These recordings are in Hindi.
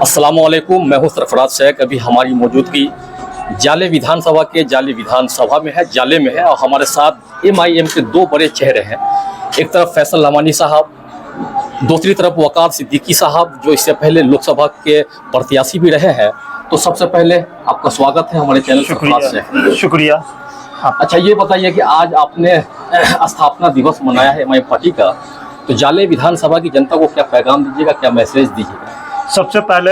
अस्सलामुअलैकुम, मैं हूं सरफराज शेख। अभी हमारी मौजूदगी जाले विधानसभा के जाले विधानसभा में है, जाले में है और हमारे साथ MIM के दो बड़े चेहरे हैं। एक तरफ फैसल लमानी साहब, दूसरी तरफ वकार सिद्दीकी साहब, जो इससे पहले लोकसभा के प्रत्याशी भी रहे हैं। तो सबसे पहले आपका स्वागत है हमारे चैनल सरफराज शेख। शुक्रिया। अच्छा, ये बताइए कि आज आपने स्थापना दिवस मनाया है MIM पार्टी का, तो जाले विधानसभा की जनता को क्या पैगाम दीजिएगा, क्या मैसेज दीजिएगा? सबसे पहले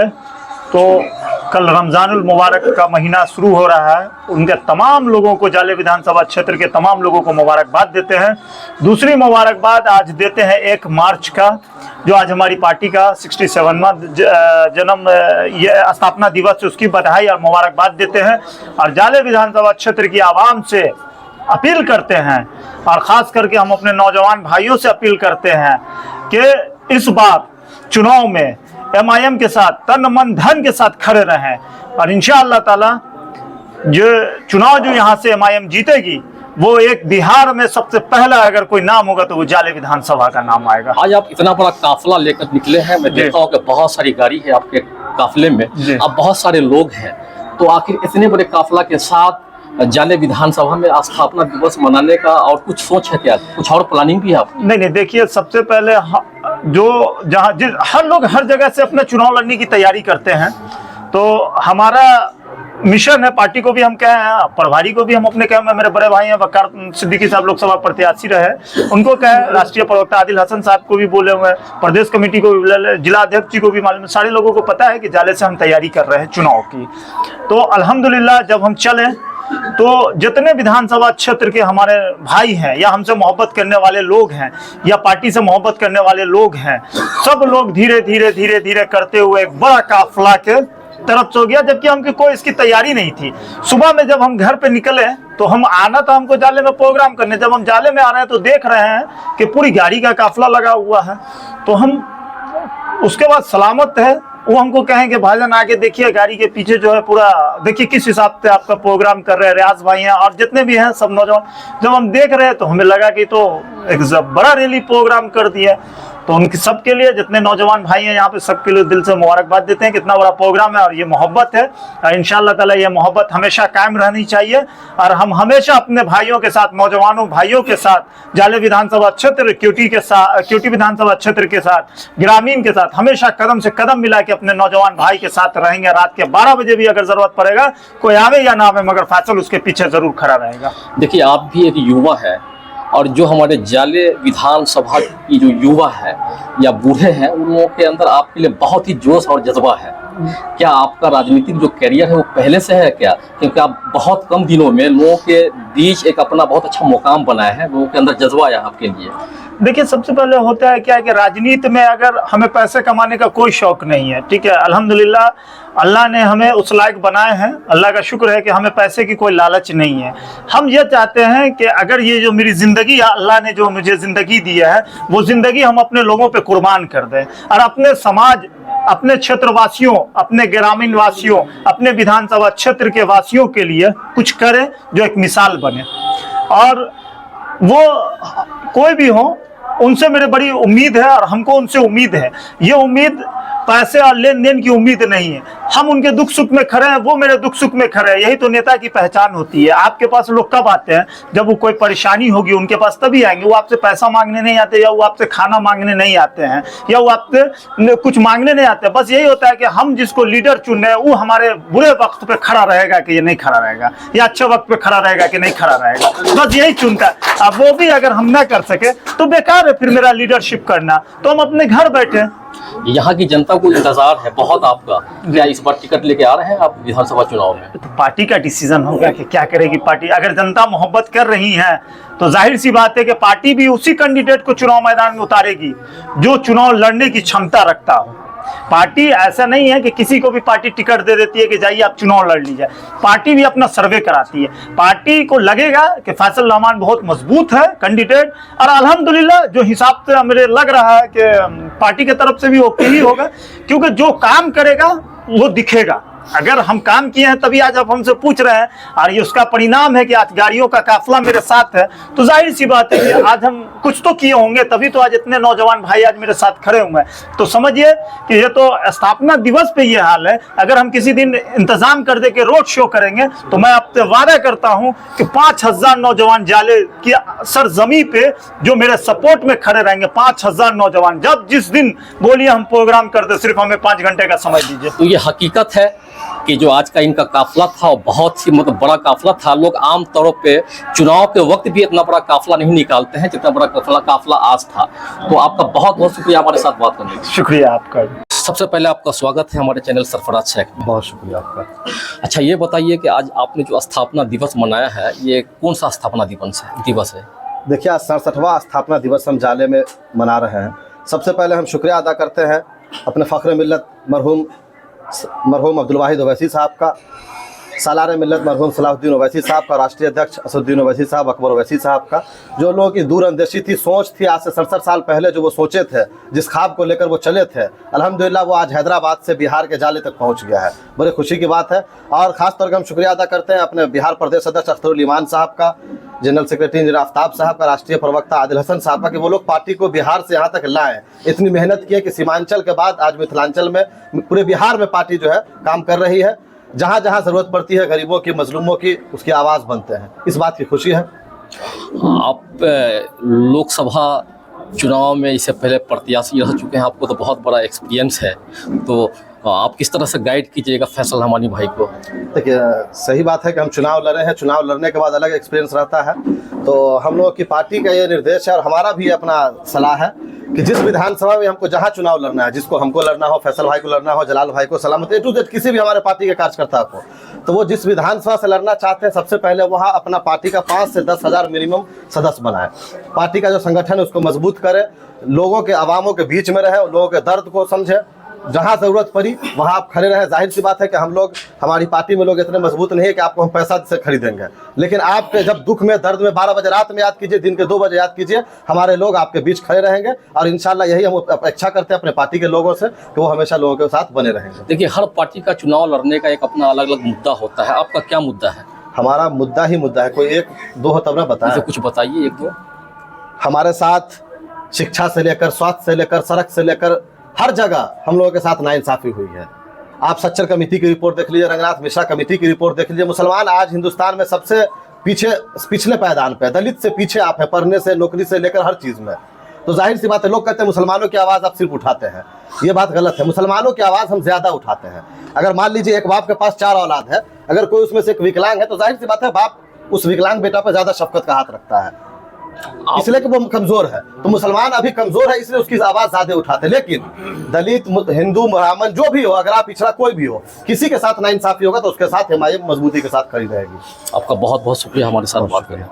तो कल रमज़ानुल मुबारक का महीना शुरू हो रहा है, उनके तमाम लोगों को, जाले विधानसभा क्षेत्र के तमाम लोगों को मुबारकबाद देते हैं। दूसरी मुबारकबाद आज देते हैं 1 मार्च का, जो आज हमारी पार्टी का 67वां जन्म ये स्थापना दिवस है, उसकी बधाई और मुबारकबाद देते हैं। और जाले विधानसभा क्षेत्र की आवाम से अपील करते हैं, और ख़ास करके हम अपने नौजवान भाइयों से अपील करते हैं कि इस बार चुनाव में MIM के साथ तन मन धन के साथ खड़े रहें, और इंशाअल्लाह ताला जो चुनाव जो यहाँ से MIM जीतेगी, वो एक बिहार में सबसे पहला अगर कोई नाम होगा तो वो जाले विधानसभा का नाम आएगा। आज आप इतना बड़ा काफिला लेकर निकले हैं, मैं देखता हूँ कि बहुत सारी गाड़ी है आपके काफिले में, अब बहुत सारे लोग हैं, तो आखिर इतने बड़े काफिला के साथ जाले विधानसभा में स्थापना दिवस मनाने का और कुछ सोच है क्या, कुछ और प्लानिंग भी है आपकी? नहीं, देखिए, सबसे पहले जो हर लोग हर जगह से अपना चुनाव लड़ने की तैयारी करते हैं, तो हमारा मिशन है, पार्टी को भी हम कहे हैं, प्रभारी को भी हम अपने कहे, मेरे बड़े भाई हैं वकार सिद्दीकी साहब लोकसभा प्रत्याशी रहे, उनको कहे, राष्ट्रीय प्रवक्ता आदिल हसन साहब को भी बोले हुए, प्रदेश कमेटी को भी, जिला अध्यक्ष जी को भी मालूम है, सारे लोगों को पता है कि जाले से हम तैयारी कर रहे हैं चुनाव की। तो अल्हम्दुलिल्लाह जब हम चले तो जितने विधानसभा क्षेत्र के हमारे भाई हैं, या हमसे मोहब्बत करने वाले लोग हैं, या पार्टी से मोहब्बत करने वाले लोग हैं, सब लोग धीरे धीरे करते हुए एक बड़ा काफिला के तरफ से हो गया, जबकि हमकी कोई इसकी तैयारी नहीं थी। सुबह में जब हम घर पे निकले तो हम आना था हमको जाले में प्रोग्राम करने, जब हम जाले में आ रहे हैं तो देख रहे हैं कि पूरी गाड़ी का काफिला लगा हुआ है। तो हम उसके बाद सलामत है, वो हमको कहें कि भाईजान आगे देखिए, गाड़ी के पीछे जो है पूरा देखिए किस हिसाब से आपका प्रोग्राम कर रहे हैं रियाज भाई हैं और जितने भी हैं सब नौजवान। जब हम देख रहे हैं तो हमें लगा कि तो एक बड़ा रैली प्रोग्राम कर दिया। तो उनके सबके लिए, जितने नौजवान भाई हैं यहाँ पे, सबके लिए दिल से मुबारकबाद देते हैं। कितना बड़ा प्रोग्राम है और ये मोहब्बत है, और इंशाअल्लाह ताला ये मोहब्बत हमेशा कायम रहनी चाहिए। और हम हमेशा अपने भाइयों के साथ, नौजवानों भाइयों के साथ, जाले विधानसभा क्षेत्र क्यूटी विधानसभा क्षेत्र के साथ, ग्रामीण के साथ हमेशा कदम से कदम मिला के अपने नौजवान भाई के साथ रहेंगे। रात के 12 बजे भी अगर जरूरत पड़ेगा, कोई आवे या ना आवे, मगर फैसल उसके पीछे जरूर खड़ा रहेगा। देखिए, आप भी एक युवा है, और जो हमारे जाले विधानसभा की जो युवा है या बूढ़े हैं, उन लोगों के अंदर आपके लिए बहुत ही जोश और जज्बा है। क्या आपका राजनीतिक जो करियर है वो पहले से है क्या? क्योंकि आप बहुत कम दिनों में लोगों के बीच एक अपना बहुत अच्छा मुकाम बनाए हैं, लोगों के अंदर जज्बा है आपके लिए। देखिए, सबसे पहले होता है क्या है कि राजनीति में अगर हमें पैसे कमाने का कोई शौक नहीं है, ठीक है, अल्हम्दुलिल्लाह अल्लाह ने हमें उस लायक बनाए हैं, अल्लाह का शुक्र है कि हमें पैसे की कोई लालच नहीं है। हम ये चाहते हैं कि अगर ये जो मेरी ज़िंदगी, अल्लाह ने जो मुझे ज़िंदगी दी है, वो ज़िंदगी हम अपने लोगों पे कुर्बान कर दें, और अपने समाज, अपने क्षेत्रवासियों, अपने ग्रामीण वासियों, अपने विधानसभा क्षेत्र के वासियों के लिए कुछ करें जो एक मिसाल बने। और वो कोई भी हो, उनसे मेरी बड़ी उम्मीद है, और हमको उनसे उम्मीद है। ये उम्मीद पैसे और लेन देन की उम्मीद नहीं है। हम उनके दुख सुख में खड़े हैं, वो मेरे दुख सुख में खड़े हैं। यही तो नेता की पहचान होती है। आपके पास लोग कब आते हैं? जब वो कोई परेशानी होगी उनके पास तभी आएंगे। वो आपसे पैसा मांगने नहीं आते, या वो आपसे खाना मांगने नहीं आते हैं, या वो आपसे कुछ मांगने नहीं आते। बस यही होता है कि हम जिसको लीडर चुन रहे हैं वो हमारे बुरे वक्त पे खड़ा रहेगा कि ये नहीं खड़ा रहेगा, या अच्छे वक्त पे खड़ा रहेगा कि नहीं खड़ा रहेगा, बस यही चुनता है। अब वो भी अगर हम ना कर सके तो बेकार है फिर मेरा लीडरशिप करना, तो हम अपने घर बैठे। यहाँ की जनता को इंतजार है बहुत आपका। क्या इस बार टिकट लेके आ रहे हैं आप विधानसभा चुनाव में? तो पार्टी का डिसीजन होगा कि क्या करेगी पार्टी। अगर जनता मोहब्बत कर रही है तो जाहिर सी बात है कि पार्टी भी उसी कैंडिडेट को चुनाव मैदान में उतारेगी जो चुनाव लड़ने की क्षमता रखता हो। पार्टी ऐसा नहीं है कि किसी को भी पार्टी टिकट दे देती है कि जाइए आप चुनाव लड़ लीजिए। पार्टी भी अपना सर्वे कराती है। पार्टी को लगेगा कि फैसल रहमान बहुत मजबूत है कैंडिडेट, और अल्हम्दुलिल्लाह जो हिसाब से मेरे लग रहा है कि पार्टी की तरफ से भी ओके ही होगा, क्योंकि जो काम करेगा वो दिखेगा। अगर हम काम किए हैं तभी आज आप हमसे पूछ रहे हैं, और ये उसका परिणाम है कि आज गाड़ियों का काफिला मेरे साथ है। तो जाहिर सी बात है कि आज हम कुछ तो किए होंगे, तभी तो आज इतने नौजवान भाई आज मेरे साथ खड़े हुए हैं। तो समझिए कि ये तो स्थापना दिवस पे ये हाल है। अगर हम किसी दिन इंतजाम कर दे के रोड शो करेंगे तो मैं आपसे वादा करता हूं कि 5000 नौजवान जाले की सरजमी पे जो मेरे सपोर्ट में खड़े रहेंगे, 5000 नौजवान। जब जिस दिन बोलिए हम प्रोग्राम कर दे, सिर्फ हमें 5 घंटे का समय दीजिए। तो ये हकीकत है कि जो आज का इनका काफिला था वो बहुत ही मतलब बड़ा काफिला था। लोग आम तौर पे चुनाव के वक्त भी इतना बड़ा काफिला नहीं निकालते हैं जितना बड़ा काफिला आज था। तो आपका बहुत बहुत शुक्रिया हमारे साथ बात करने के लिए। शुक्रिया आपका। सबसे पहले आपका स्वागत है हमारे चैनल सरफराज शेख में। बहुत शुक्रिया आपका। अच्छा, ये बताइए कि आज आपने जो स्थापना दिवस मनाया है, ये कौन सा स्थापना दिवस है? देखिए, आज 67वां स्थापना दिवस हम जाले में मना रहे हैं। सबसे पहले हम शुक्रिया अदा करते हैं अपने फ़ख्र मिल्लत मरहूम अब्दुल वाहिद ओवैसी साहब का, सालार मिल्लत मरहूम सलाहुद्दीन ओवैसी साहब का, राष्ट्रीय अध्यक्ष असदुद्दीन ओवैसी साहब, अकबर ओवैसी साहब का, जो लोगों की दूरअंदेशी थी, सोच थी। आज से 67 साल पहले जो वो सोचे थे, जिस ख्वाब को लेकर वो चले थे, अल्हम्दुलिल्लाह वो आज हैदराबाद से बिहार के जाले तक पहुंच गया है। बड़ी खुशी की बात है। और ख़ास तौर पर हम शुक्रिया अदा करते हैं अपने बिहार प्रदेश अध्यक्ष अख्तरुल ईमान साहब का, जनरल सेक्रेटरी इंजीनियर आफ्ताब साहब का, राष्ट्रीय प्रवक्ता आदिल हसन साहब का, कि वो लोग पार्टी को बिहार से यहाँ तक लाएं। इतनी मेहनत की है कि सीमांचल के बाद आज मिथिलांचल में, पूरे बिहार में पार्टी जो है काम कर रही है। जहाँ जहाँ ज़रूरत पड़ती है गरीबों की, मजलूमों की, उसकी आवाज़ बनते हैं। इस बात की खुशी है। आप लोकसभा चुनाव में इससे पहले प्रत्याशी रह चुके हैं, आपको तो बहुत बड़ा एक्सपीरियंस है। तो आप किस तरह से गाइड कीजिएगा फैसल हमानी भाई को? देखिए, सही बात है कि हम चुनाव लड़े हैं। चुनाव लड़ने के बाद अलग एक्सपीरियंस रहता है। तो हम लोगों की पार्टी का ये निर्देश है और हमारा भी अपना सलाह है कि जिस विधानसभा में हमको जहाँ चुनाव लड़ना है, जिसको हमको लड़ना हो, फैसल भाई को लड़ना हो, जलाल भाई को, सलामत A to Z किसी भी हमारे पार्टी के कार्यकर्ता को, तो वो जिस विधानसभा से लड़ना चाहते हैं, सबसे पहले वहाँ अपना पार्टी का 5 से 10 हज़ार मिनिमम सदस्य बनाए। पार्टी का जो संगठन है उसको मजबूत करे, लोगों के, आवामों के बीच में रहे, लोगों के दर्द को समझे, जहाँ ज़रूरत पड़ी वहाँ आप खड़े रहें। जाहिर सी बात है कि हम लोग, हमारी पार्टी में लोग इतने मजबूत नहीं है कि आपको हम पैसा से खरीदेंगे, लेकिन आपके जब दुख में, दर्द में 12 बजे रात में याद कीजिए, दिन के 2 बजे याद कीजिए, हमारे लोग आपके बीच खड़े रहेंगे। और इंशाल्लाह यही हम अपेक्षा करते हैं अपने पार्टी के लोगों से कि वो हमेशा लोगों के साथ बने रहेंगे। देखिए, हर पार्टी का चुनाव लड़ने का एक अपना अलग अलग मुद्दा होता है। आपका क्या मुद्दा है? हमारा मुद्दा ही मुद्दा है, कोई एक दो हो तब ना बताएं। कुछ बताइए, एक दो। हमारे साथ शिक्षा से लेकर, स्वास्थ्य से लेकर, सड़क से लेकर, हर जगह हम लोगों के साथ नाइंसाफ़ी हुई है। आप सच्चर कमेटी की रिपोर्ट देख लीजिए, रंगनाथ मिश्रा कमेटी की रिपोर्ट देख लीजिए। मुसलमान आज हिंदुस्तान में सबसे पिछले पायदान पे, दलित से पीछे आप है, पढ़ने से, नौकरी से लेकर हर चीज़ में। तो जाहिर सी बात है, लोग कहते हैं मुसलमानों की आवाज़ आप सिर्फ उठाते हैं। ये बात गलत है। मुसलमानों की आवाज़ हम ज़्यादा उठाते हैं। अगर मान लीजिए एक बाप के पास 4 औलाद है, अगर कोई उसमें से एक विकलांग है, तो जाहिर सी बात है बाप उस विकलांग बेटा पर ज़्यादा शफकत का हाथ रखता है, इसलिए कि वो कमजोर है। तो मुसलमान अभी कमजोर है, इसलिए उसकी आवाज ज्यादा उठाते। लेकिन दलित, हिंदू, ब्राह्मण जो भी हो, अगर आप पिछड़ा कोई भी हो, किसी के साथ नाइंसाफी होगा तो उसके साथ हिमायत मजबूती के साथ खड़ी रहेगी। आपका बहुत बहुत शुक्रिया हमारे साथ बात करने।